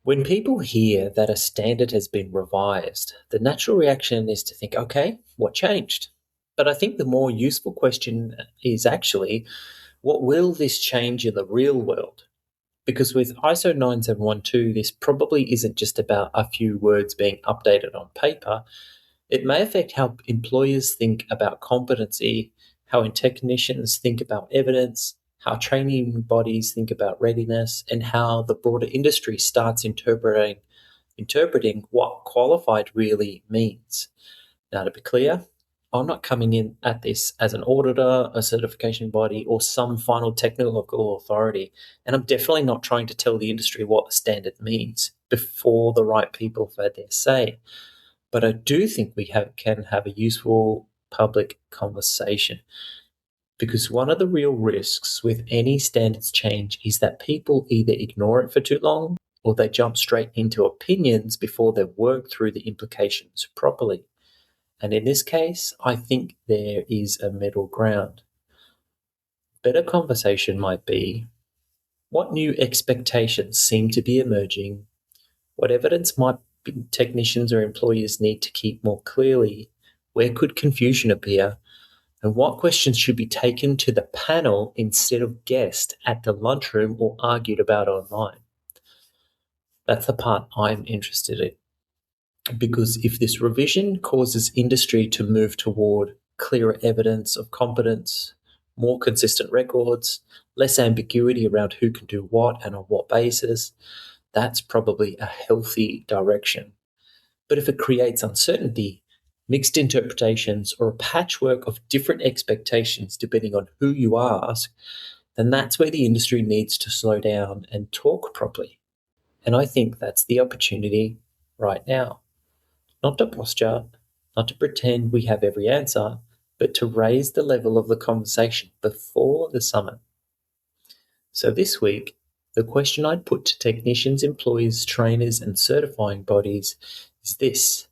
When people hear that a standard has been revised, the natural reaction is to think, okay, what changed? But I think the more useful question is actually, what will this change in the real world? Because with ISO 9712, this probably isn't just about a few words being updated on paper. It may affect how employers think about competency, how technicians think about evidence, how training bodies think about readiness, and how the broader industry starts interpreting what qualified really means. Now, to be clear, I'm not coming in at this as an auditor, a certification body, or some final technical authority. And I'm definitely not trying to tell the industry what the standard means before the right people have had their say. But I do think can have a useful public conversation, because one of the real risks with any standards change is that people either ignore it for too long or they jump straight into opinions before they've worked through the implications properly. And in this case, I think there is a middle ground. Better conversation might be, what new expectations seem to be emerging? What evidence might technicians or employers need to keep more clearly? Where could confusion appear? And what questions should be taken to the panel instead of guessed at the lunchroom or argued about online? That's the part I'm interested in. Because if this revision causes industry to move toward clearer evidence of competence, more consistent records, less ambiguity around who can do what and on what basis, that's probably a healthy direction. But if it creates uncertainty, mixed interpretations, or a patchwork of different expectations depending on who you ask, then that's where the industry needs to slow down and talk properly. And I think that's the opportunity right now. Not to posture, not to pretend we have every answer, but to raise the level of the conversation before the summit. So this week, the question I'd put to technicians, employees, trainers, and certifying bodies is this: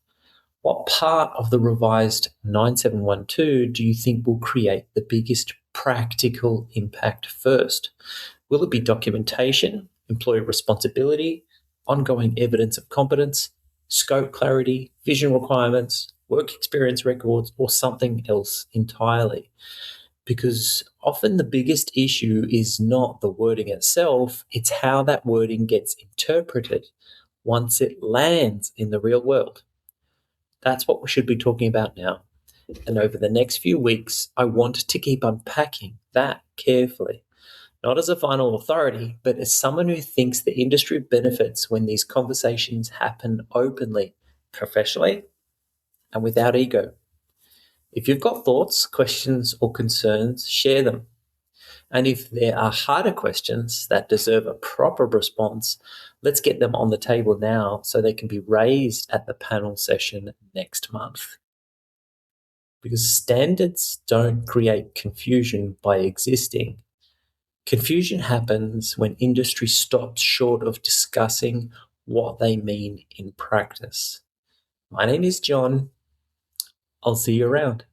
what part of the revised 9712 do you think will create the biggest practical impact first? Will it be documentation, employee responsibility, ongoing evidence of competence, scope clarity, vision requirements, work experience records, or something else entirely? Because often the biggest issue is not the wording itself, it's how that wording gets interpreted once it lands in the real world. That's what we should be talking about now. And over the next few weeks, I want to keep unpacking that carefully, not as a final authority, but as someone who thinks the industry benefits when these conversations happen openly, professionally, and without ego. If you've got thoughts, questions, or concerns, share them. And if there are harder questions that deserve a proper response, let's get them on the table now so they can be raised at the panel session next month. Because standards don't create confusion by existing. Confusion happens when industry stops short of discussing what they mean in practice. My name is John. I'll see you around.